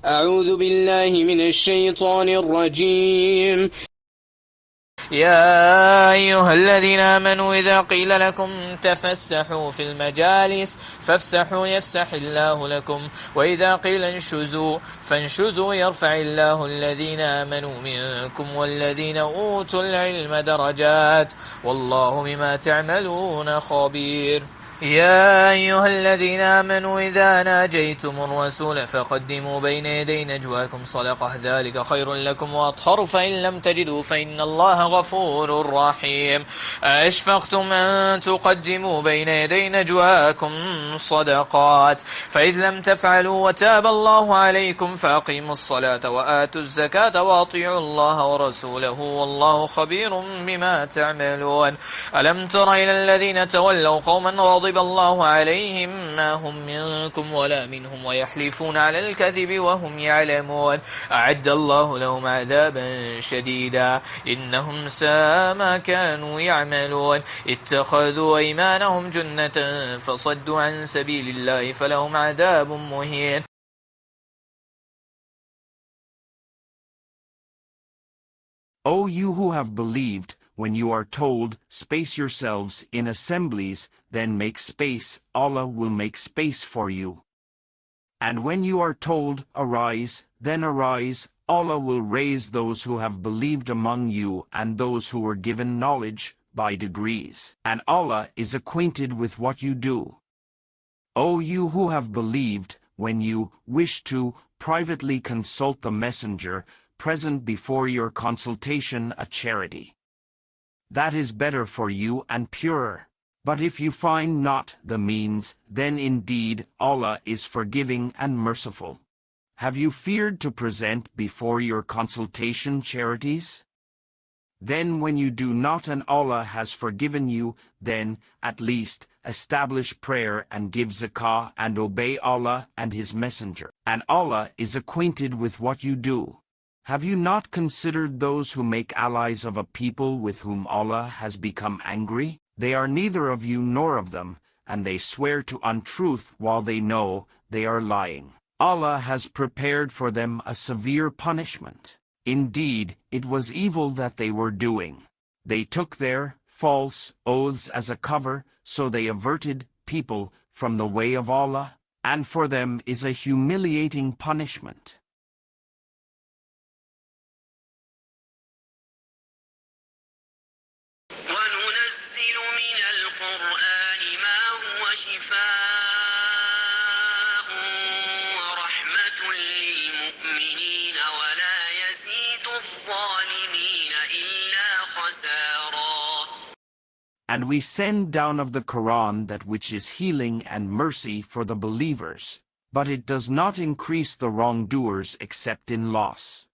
أعوذ بالله من الشيطان الرجيم. يا أيها الذين آمنوا إذا قيل لكم تفسحوا في المجالس فافسحوا يفسح الله لكم، وإذا قيل انشزوا فانشزوا يرفع الله الذين آمنوا منكم والذين أوتوا العلم درجات، والله بما تعملون خبير. يا أيها الذين آمنوا إذا ناجيتم الرسول فقدموا بين يدي نجواكم صدقة، ذلك خير لكم وأطهر، فإن لم تجدوا فإن الله غفور رحيم. أشفقتم أن تقدموا بين يدي نجواكم صدقات، فإذ لم تفعلوا وتاب الله عليكم فأقيموا الصلاة وآتوا الزكاة وأطيعوا الله ورسوله والله خبير بما تعملون. ألم تر إلى الذين تولوا قوما غضب الله عليهم ما هم منكم ولا منهم ويحلفون على الكذب وهم يعلمون، أعد الله لهم عذابا شديدا إنهم ساء ما كانوا يعملون. اتخذوا أيمانهم جنة فصدوا عن سبيل الله فلهم عذاب مهين. O you who have believed, when you are told, space yourselves in assemblies, then make space, Allah will make space for you. And when you are told, arise, then arise, Allah will raise those who have believed among you and those who were given knowledge, by degrees. And Allah is acquainted with what you do. O you who have believed, when you wish to privately consult the Messenger, present before your consultation a charity. That is better for you and purer. But if you find not the means, then indeed Allah is forgiving and merciful. Have you feared to present before your consultation charities? Then when you do not and Allah has forgiven you, then, at least, establish prayer and give zakah and obey Allah and His Messenger. And Allah is acquainted with what you do. Have you not considered those who make allies of a people with whom Allah has become angry? They are neither of you nor of them, and they swear to untruth while they know they are lying. Allah has prepared for them a severe punishment. Indeed, it was evil that they were doing. They took their false oaths as a cover, so they averted people from the way of Allah, and for them is a humiliating punishment. وننزل من القرآن ما هو شفاء ورحمة للمؤمنين ولا يزيد الظالمين إلا خسارا. And we send down of the Quran that which is healing and mercy for the believers, but it does not increase the wrongdoers except in loss.